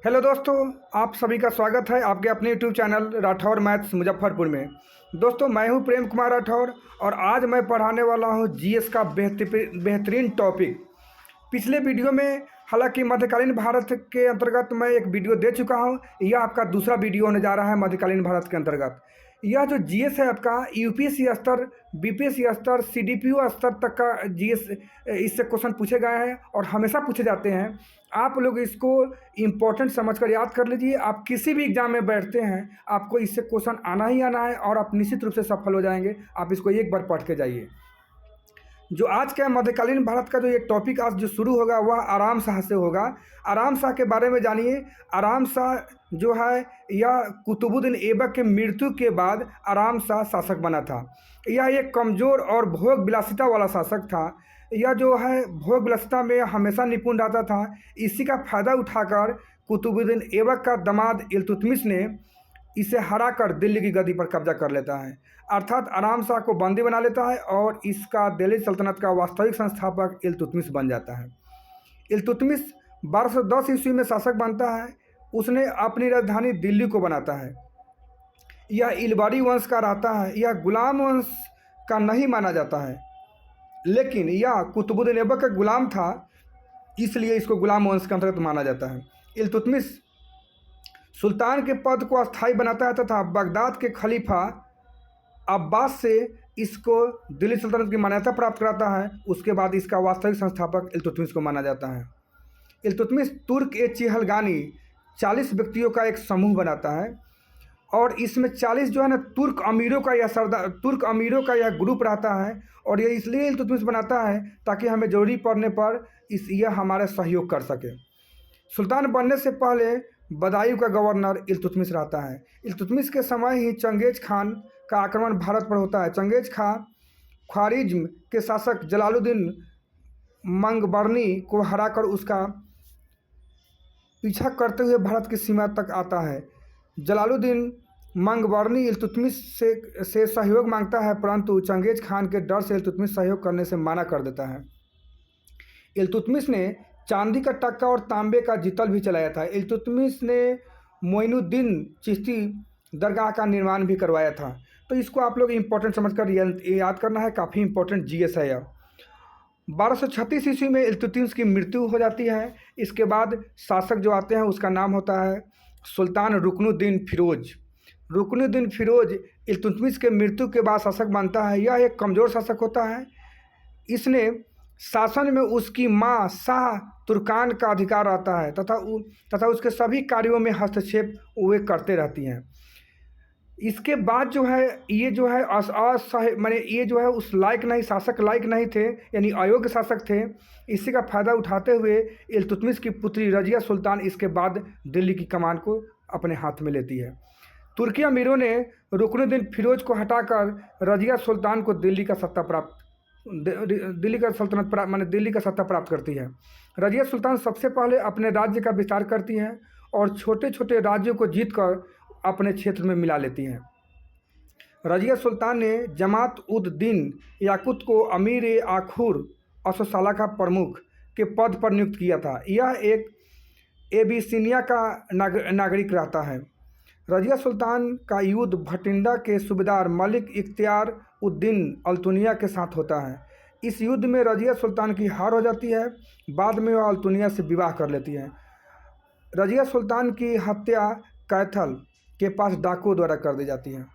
Hello दोस्तों, आप सभी का स्वागत है आपके अपने YouTube channel Rathore maths Muzaffarpur में। दोस्तों, मैं हूं प्रेम कुमार राठौर और आज मैं पढ़ाने वाला हूं जीएस का बेहतरीन टॉपिक। पिछले वीडियो में हालांकि मध्यकालीन भारत के अंतर्गत मैं एक वीडियो दे चुका हूं। यह आपका दूसरा वीडियो होने जा रहा है मध्यकालीन भारत के अंतर्गत। यह जो जीएस है आपका यूपीएससी स्तर, बीपीएससी स्तर, सीडीपीओ स्तर तक का जीएस इससे क्वेश्चन पूछे गए हैं और हमेशा पूछे जाते हैं। आप लोग इसको इम्पोर्टेंट समझकर याद कर लीजिए। आप किसी भी एग्जाम में बैठते हैं, आपको इससे क्वेश्चन आना ही आना है और आप निश्चित रूप से सफल हो जाएंगे। आप इसको एक बार पढ़ के जाइए। जो आज का मध्यकालीन भारत का जो ये टॉपिक आज जो शुरू होगा वह आराम शाह से होगा। आराम शाह के बारे में जानिए। आराम शाह जो है यह कुतुबुद्दीन ऐबक के मृत्यु के बाद आराम शाह शासक बना था। यह एक कमज़ोर और भोग विलासिता वाला शासक था। यह जो है भोग विलासिता में हमेशा निपुण रहता था। इसी का फ़ायदा उठाकर कुतुबुद्दीन ऐबक का दामाद इल्तुतमिश ने इसे हराकर दिल्ली की गद्दी पर कब्जा कर लेता है, अर्थात आराम शाह को बंदी बना लेता है और इसका दिल्ली सल्तनत का वास्तविक संस्थापक इल्तुतमिश बन जाता है। इल्तुतमिश 1210 ईस्वी में शासक बनता है। उसने अपनी राजधानी दिल्ली को बनाता है। यह इलबारी वंश का रहता है। यह गुलाम वंश का नहीं माना जाता है, लेकिन यह कुतुबुद्दीन ऐबक का गुलाम था, इसलिए इसको गुलाम वंश के अंतर्गत माना जाता है। इल्तुतमिश सुल्तान के पद को अस्थायी बनाता है तथा बगदाद के खलीफा अब्बास से इसको दिल्ली सल्तनत की मान्यता प्राप्त कराता है। उसके बाद इसका वास्तविक संस्थापक इल्तुतमिश को माना जाता है। इल्तुतमिश तुर्क ए चिहलगानी 40 व्यक्तियों का एक समूह बनाता है और इसमें 40 जो है ना तुर्क अमीरों का यह ग्रुप रहता है। और ये इसलिए इल्तुतमिश बनाता है ताकि हमें ज़रूरी पड़ने पर यह हमारे सहयोग कर सके। सुल्तान बनने से पहले बदायूं का गवर्नर इल्तुतमिश रहता है। इल्तुतमिश के समय ही चंगेज खान का आक्रमण भारत पर होता है। चंगेज खां ख्वारिज्म के शासक जलालुद्दीन मंगबरनी को हराकर उसका पीछा करते हुए भारत की सीमा तक आता है। जलालुद्दीन मंगबरनी इल्तुतमिश से सहयोग मांगता है, परंतु चंगेज खान के डर से इल्तुतमिश सहयोग करने से मना कर देता है। इल्तुतमिश ने चांदी का टक्का और तांबे का जितल भी चलाया था। इल्तुतमिश ने मोइनुद्दीन चिश्ती दरगाह का निर्माण भी करवाया था। तो इसको आप लोग इम्पोर्टेंट समझकर याद करना है। काफ़ी इम्पोर्टेंट जीएस है यह। 1236 ईस्वी में इल्तुतमिश की मृत्यु हो जाती है। इसके बाद शासक जो आते हैं उसका नाम होता है सुल्तान रुकनुद्दीन फिरोज। रुकनुद्दीन फिरोज इल्तुतमिश के मृत्यु के बाद शासक बनता है। यह एक कमज़ोर शासक होता है। इसने शासन में उसकी माँ शाह तुर्कान का अधिकार रहता है तथा उसके सभी कार्यों में हस्तक्षेप वे करते रहती हैं। इसके बाद जो है ये जो है माने ये जो है उस लायक नहीं, शासक लायक नहीं थे, यानी अयोग्य शासक थे। इसी का फ़ायदा उठाते हुए इल्तुतमिश की पुत्री रजिया सुल्तान इसके बाद दिल्ली की कमान को अपने हाथ में लेती है। तुर्की अमीरों ने रुकनुद्दीन फिरोज को हटाकर रजिया सुल्तान को दिल्ली का सत्ता प्राप्त करती है। रजिया सुल्तान सबसे पहले अपने राज्य का विस्तार करती हैं और छोटे छोटे राज्यों को जीतकर अपने क्षेत्र में मिला लेती हैं। रजिया सुल्तान ने जमात उद दीन याकुत को अमीर ए आखुर असोसाला का प्रमुख के पद पर नियुक्त किया था। यह एक एबिसिनिया का नागरिक रहता है। रजिया सुल्तान का युद्ध भटिंडा के सूबेदार मलिक इख्तियार उद्दीन अल्तुनिया के साथ होता है। इस युद्ध में रजिया सुल्तान की हार हो जाती है। बाद में वह अल्तुनिया से विवाह कर लेती है। रजिया सुल्तान की हत्या कैथल के पास डाकुओं द्वारा कर दी जाती है।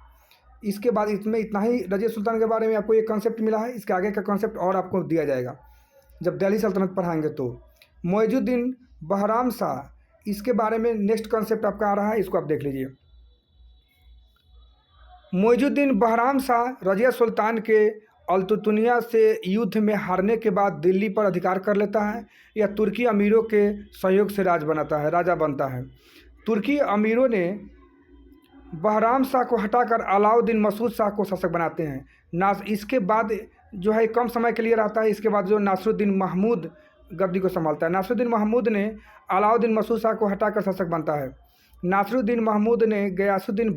इसके बाद इसमें इतना ही रजिया सुल्तान के बारे में आपको एक कॉन्सेप्ट मिला है। इसके आगे का कॉन्सेप्ट और आपको दिया जाएगा जब दिल्ली सल्तनत पढ़ाएंगे तो। मुइजुद्दीन बहराम शाह, इसके बारे में नेक्स्ट कॉन्सेप्ट आपका आ रहा है, इसको आप देख लीजिए। मुइजुद्दीन बहराम शाह रजिया सुल्तान के अल्तुतुनिया से युद्ध में हारने के बाद दिल्ली पर अधिकार कर लेता है। यह तुर्की अमीरों के सहयोग से राजा बनता है। तुर्की अमीरों ने बहराम शाह को हटाकर अलाउद्दीन मसूद शाह को शासक बनाते हैं। इसके बाद जो है कम समय के लिए रहता है। इसके बाद जो नासिरुद्दीन महमूद गद्दी को संभालता है। नासिरुद्दीन महमूद ने अलाउद्दीन मसूद शाह को हटाकर शासक बनता है। नासिरुद्दीन महमूद ने गयासुद्दीन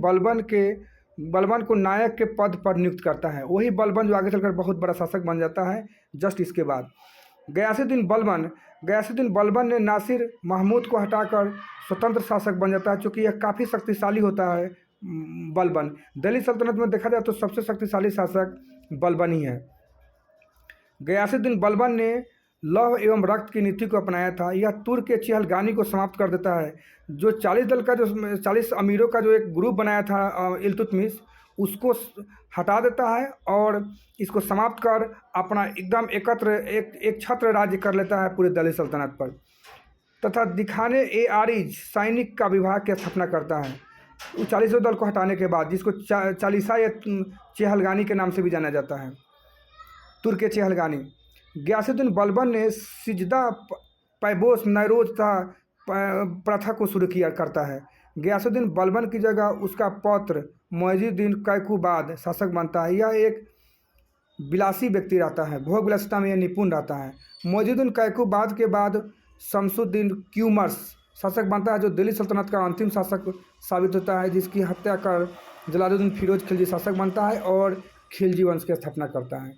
बलबन को नायक के पद पर नियुक्त करता है। वही बलबन जो आगे चलकर बहुत बड़ा शासक बन जाता है जस्ट इसके बाद। गयासुद्दीन बलबन गयासुद्दीन बलबन ने नासिर महमूद को हटाकर स्वतंत्र शासक बन जाता है, चूँकि यह काफ़ी शक्तिशाली होता है। बलबन दिल्ली सल्तनत में देखा जाए तो सबसे शक्तिशाली शासक बलबन ही है। गयासुद्दीन बलबन ने लौह एवं रक्त की नीति को अपनाया था। यह तुर्क के चहलगानी को समाप्त कर देता है। जो 40 दल का जो 40 अमीरों का जो एक ग्रुप बनाया था इल्तुतमिश, उसको हटा देता है और इसको समाप्त कर अपना एकदम एकत्र एक छत्र राज्य कर लेता है पूरे दिल्ली सल्तनत पर, तथा दिखाने ए आरिज सैनिक का विभाग की स्थापना करता है। 40 दल को हटाने के बाद, जिसको चालीसा या चहलगानी के नाम से भी जाना जाता है, तुर्क के चहलगानी। गयासुद्दीन बलबन ने सिजदा पैबोस नैरोज प्रथा को शुरू किया करता है। गयासुद्दीन बलबन की जगह उसका पौत्र मुइज़ुद्दीन कैकुबाद शासक बनता है। यह एक विलासी व्यक्ति रहता है, भोग विलासिता में यह निपुण रहता है। मुइज़ुद्दीन कैकुबाद के बाद शमसुद्दीन क्यूमर्स शासक बनता है, जो दिल्ली सल्तनत का अंतिम शासक साबित होता है, जिसकी हत्या कर जलालुद्दीन फिरोज खिलजी शासक बनता है और खिलजी वंश की स्थापना करता है।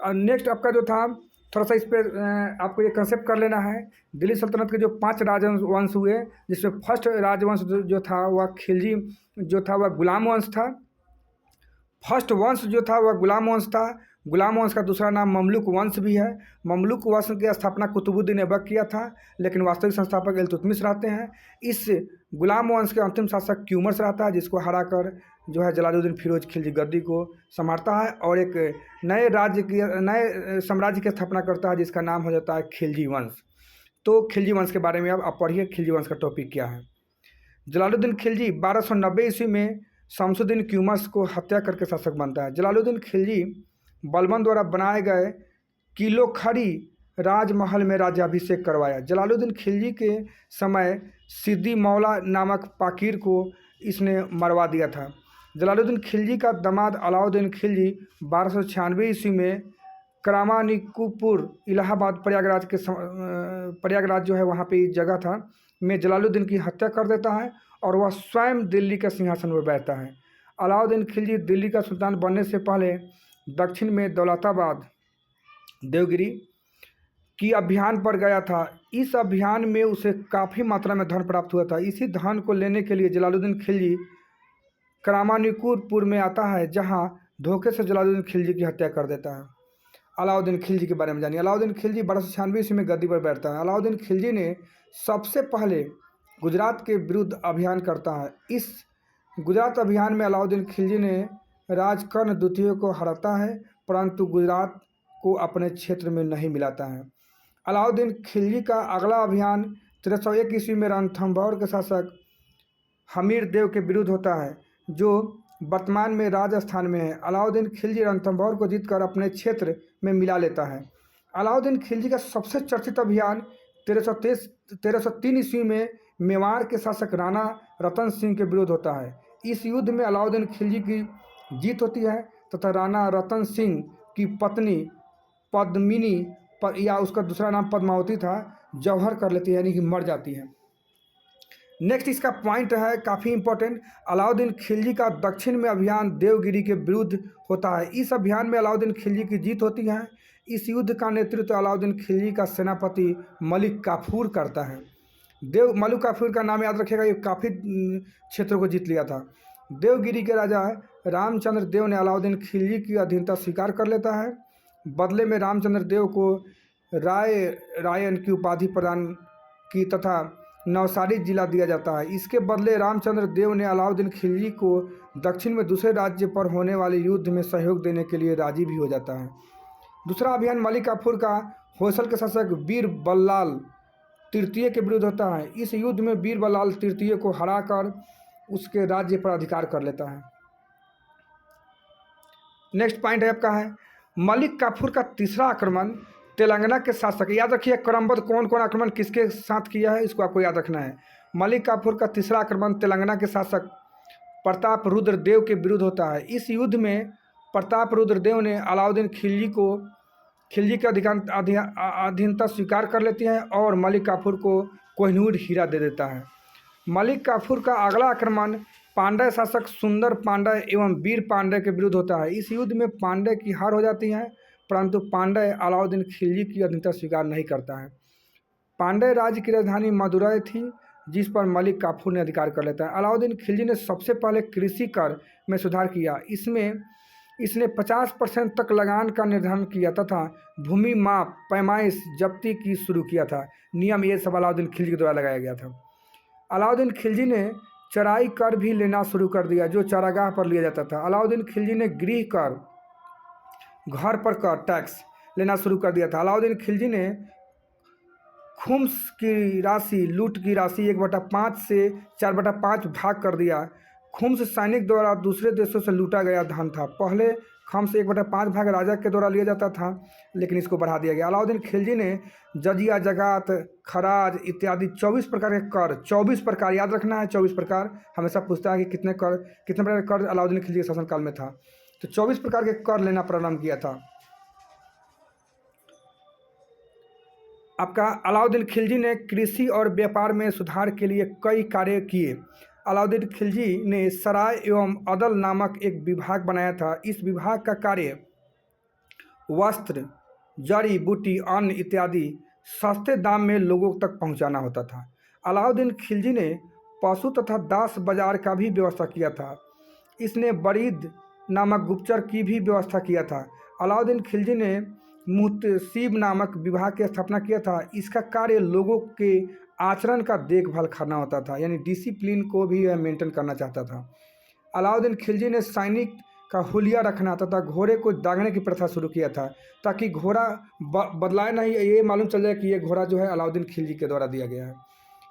नेक्स्ट आपका जो था, थोड़ा सा इस पर आपको ये कंसेप्ट कर लेना है। दिल्ली सल्तनत के जो 5 राजवंश हुए, जिसमें फर्स्ट राजवंश जो था वह खिलजी जो था वह गुलाम वंश था। फर्स्ट वंश जो था वह गुलाम वंश था। गुलाम वंश का दूसरा नाम ममलुक वंश भी है। ममलुक वंश की स्थापना कुतुबुद्दीन ऐबक किया था, लेकिन वास्तविक संस्थापक इल्तुतमिश रहते हैं। इस गुलाम वंश के अंतिम शासक क्यूमर्स रहता है, जिसको हराकर जो है जलालुद्दीन फिरोज खिलजी गद्दी को संभालता है और एक नए साम्राज्य की स्थापना करता है, जिसका नाम हो जाता है खिलजी वंश। तो खिलजी वंश के बारे में अब आप पढ़िए, खिलजी वंश का टॉपिक क्या है। जलालुद्दीन खिलजी 1290 ईस्वी में शमसुद्दीन क्यूमर्स को हत्या करके शासक बनता है। जलालुद्दीन खिलजी बलबन द्वारा बनाए गए किलोखड़ी राजमहल में राज्याभिषेक करवाया। जलालुद्दीन खिलजी के समय सिद्दी मौला नामक पाकीर को इसने मरवा दिया था। जलालुद्दीन खिलजी का दामाद अलाउद्दीन खिलजी 1296 ईस्वी में करामानिकुपुर इलाहाबाद प्रयागराज जो है वहाँ पे जगह था में जलालुद्दीन की हत्या कर देता है और वह स्वयं दिल्ली के सिंहासन पर बैठता है। अलाउद्दीन खिलजी दिल्ली का सुल्तान बनने से पहले दक्षिण में दौलताबाद देवगिरी की अभियान पर गया था। इस अभियान में उसे काफ़ी मात्रा में धन प्राप्त हुआ था। इसी धन को लेने के लिए जलालुद्दीन खिलजी करामानिकुपुर में आता है, जहां धोखे से जलालुद्दीन खिलजी की हत्या कर देता है। अलाउद्दीन खिलजी के बारे में जानिए। अलाउद्दीन खिलजी 1296 ईस्वी में गद्दी पर बैठता है। अलाउद्दीन खिलजी ने सबसे पहले गुजरात के विरुद्ध अभियान करता है। इस गुजरात अभियान में अलाउद्दीन खिलजी ने राजकर्ण द्वितीय को हराता है, परंतु गुजरात को अपने क्षेत्र में नहीं मिलाता है। अलाउद्दीन खिलजी का अगला अभियान 1301 ईस्वी में रणथंभौर के शासक हमीर देव के विरुद्ध होता है, जो वर्तमान में राजस्थान में है। अलाउद्दीन खिलजी रणथंभौर को जीतकर अपने क्षेत्र में मिला लेता है। अलाउद्दीन खिलजी का सबसे चर्चित अभियान 1303 ईस्वी में मेवाड़ के शासक राणा रतन सिंह के विरुद्ध होता है। इस युद्ध में अलाउद्दीन खिलजी की जीत होती है तथा राणा रतन सिंह की पत्नी पद्मिनी या उसका दूसरा नाम पद्मावती था, जौहर कर लेती है, यानी कि मर जाती है। नेक्स्ट इसका पॉइंट है काफ़ी इंपॉर्टेंट। अलाउद्दीन खिलजी का दक्षिण में अभियान देवगिरी के विरुद्ध होता है। इस अभियान में अलाउद्दीन खिलजी की जीत होती है। इस युद्ध का नेतृत्व अलाउद्दीन खिलजी का सेनापति मलिक काफूर करता है। मलिक काफूर का नाम याद रखिएगा, ये काफ़ी क्षेत्रों को जीत लिया था। देवगिरी के राजा रामचंद्र देव ने अलाउद्दीन खिलजी की अधीनता स्वीकार कर लेता है। बदले में रामचंद्र देव को रायन की उपाधि प्रदान की तथा नवसारी जिला दिया जाता है। इसके बदले रामचंद्र देव ने अलाउद्दीन खिलजी को दक्षिण में दूसरे राज्य पर होने वाले युद्ध में सहयोग देने के लिए राजी भी हो जाता है। दूसरा अभियान मलिक काफूर का होसल के शासक बीर बल्लाल तृतीय के विरुद्ध होता है। इस युद्ध में बीर बल्लाल तृतीय को हराकर उसके राज्य पर अधिकार कर लेता है। नेक्स्ट पॉइंट है आपका है मलिक काफूर का तीसरा आक्रमण तेलंगाना के शासक, याद रखिए क्रमबद्ध कौन कौन आक्रमण किसके साथ किया है, इसको आपको याद रखना है। मलिक काफूर का तीसरा आक्रमण तेलंगाना के शासक प्रताप रुद्र देव के विरुद्ध होता है। इस युद्ध में प्रताप रुद्र देव ने अलाउद्दीन खिलजी के अधीनता स्वीकार कर लेती है और मलिक काफूर को कोहिनूर हीरा दे देता है। मलिक काफूर का अगला आक्रमण पांड्य शासक सुंदर पांड्य एवं वीर पांड्य के विरुद्ध होता है। इस युद्ध में पांड्य की हार हो जाती है। परंतु पांड्य अलाउद्दीन खिलजी की अधीनता स्वीकार नहीं करता है। पांड्य राज्य की राजधानी मदुरै थी, जिस पर मलिक काफूर ने अधिकार कर लेता है। अलाउद्दीन खिलजी ने सबसे पहले कृषि कर में सुधार किया। इसने 50% तक लगान का निर्धारण किया तथा भूमि माप, पैमाइश, जब्ती की शुरू किया था। नियम ये सब अलाउद्दीन खिलजी के द्वारा लगाया गया था। अलाउद्दीन खिलजी ने चराई कर भी लेना शुरू कर दिया, जो चारागाह पर लिया जाता था। अलाउद्दीन खिलजी ने गृह कर, घर पर कर, टैक्स लेना शुरू कर दिया था। अलाउद्दीन खिलजी ने खुम्स की राशि, लूट की राशि 1/5 से 4/5 भाग कर दिया। खुम्स सैनिक द्वारा दूसरे देशों से लूटा गया धन था। पहले खुम्स 1/5 भाग राजा के द्वारा लिया जाता था, लेकिन इसको बढ़ा दिया गया। अलाउद्दीन खिलजी ने जजिया, जगात, खराज इत्यादि 24 प्रकार के कर, 24 प्रकार याद रखना है, 24 प्रकार हमेशा पूछता है कि कितने प्रकार के कर अलाउद्दीन खिलजी के शासनकाल में था। तो 24 प्रकार के कर लेना प्रारंभ किया था। आपका अलाउद्दीन खिलजी ने कृषि और व्यापार में सुधार के लिए कई कार्य किए। अलाउद्दीन खिलजी ने सराय एवं अदल नामक एक विभाग बनाया था। इस विभाग का कार्य वस्त्र, जड़ी बूटी, अन्न इत्यादि सस्ते दाम में लोगों तक पहुंचाना होता था। अलाउद्दीन खिलजी ने पशु तथा दास बाजार का भी व्यवस्था किया था। इसने बरीद नामक गुप्तचर की भी व्यवस्था किया था। अलाउद्दीन खिलजी ने मुहतसिब नामक विभाग की स्थापना किया था। इसका कार्य लोगों के आचरण का देखभाल करना होता था, यानी डिसिप्लिन को भी यह मेंटेन करना चाहता था। अलाउद्दीन खिलजी ने सैनिक का हुलिया रखना तथा घोड़े को दागने की प्रथा शुरू किया था, ताकि घोड़ा बदलाए नहीं, ये मालूम चल जाए कि ये घोड़ा जो है अलाउद्दीन खिलजी के द्वारा दिया गया है।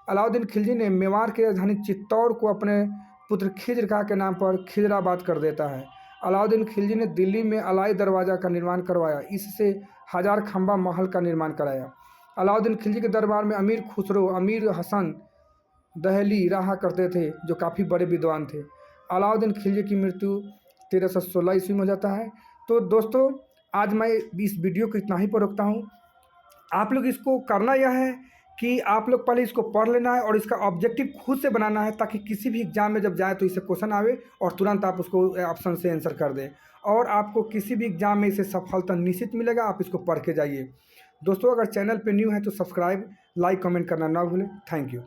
अलाउद्दीन खिलजी ने मेवाड़ की राजधानी चित्तौड़ को अपने पुत्र खिज्र खां के नाम पर खिजराबाद कर देता है। अलाउद्दीन खिलजी ने दिल्ली में अलाई दरवाज़ा का निर्माण करवाया। इससे 1000 खंबा महल का निर्माण कराया। अलाउद्दीन खिलजी के दरबार में अमीर खुसरो, अमीर हसन दहली रहा करते थे, जो काफ़ी बड़े विद्वान थे। अलाउद्दीन खिलजी की मृत्यु 1316 ईस्वी में हो जाता है। तो दोस्तों, आज मैं इस वीडियो को इतना ही पर रोकता हूँ। आप लोग इसको करना यह है कि आप लोग पहले इसको पढ़ लेना है और इसका ऑब्जेक्टिव खुद से बनाना है, ताकि किसी भी एग्जाम में जब जाए तो इससे क्वेश्चन आवे और तुरंत आप उसको ऑप्शन से आंसर कर दें, और आपको किसी भी एग्जाम में इसे सफलता निश्चित मिलेगा। आप इसको पढ़ के जाइए। दोस्तों, अगर चैनल पे न्यू है तो सब्सक्राइब, लाइक, कमेंट करना ना भूलें। Thank you.